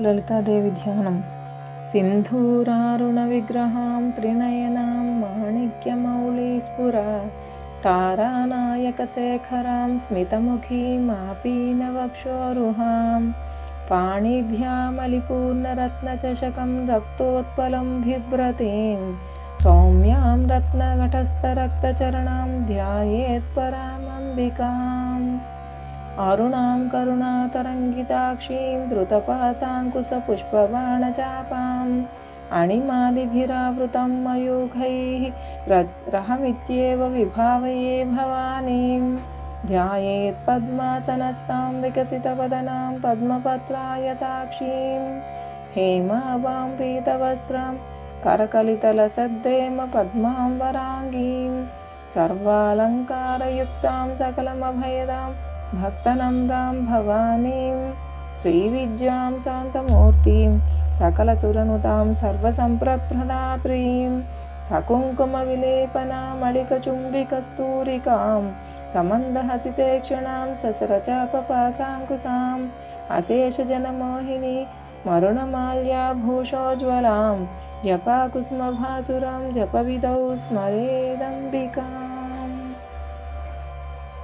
లలితాదేవి ధ్యానం. సింధూరారుణవిగ్రహాం త్రినయనాం మాణిక్యమౌళీస్ఫురా తారానాయకశేఖరాం స్మితముఖీమాపీనవక్షోరుహాం పాణిభ్యామలిపూర్ణరత్నచషకం రక్తోత్పలం బిభ్రతీం సౌమ్యాం రత్నఘటస్థరక్తచరణాం ధ్యాయేత్పరామంబికాం అరుణాం కరుణాతరంగితాక్షీం ధృతపాశాంకుశపుష్పబాణచాపాం అణిమాదిభిరావృతం మయూఖైః రహమిత్యేవ విభావయే భవానీం ధ్యాయేత్ పద్మాసనస్తాం వికసితవదనాం పద్మపత్రాయతాక్షీం హేమాభాం పీతవస్త్రం కరకలితలసద్దేమ పద్మాం వరాంగీం సర్వాలంకారయుక్తాం సకలమభయదాం భక్తనమ్రాం భవానీం శ్రీవిద్యాం శాంతమూర్తిం సకలసురనుతాం సర్వసంప్రదాత్రీం సకుంకుమవిలేపనామళికచుంబికస్తూరికాం సమందహసితేక్షణాం ససరచాపపాశాంకుశాం అశేషజనమోహిని మరుణమాల్యాభూషోజ్వలాం జపాకుసుమభాసురాం జపవిదౌ స్మరేదంబికాం.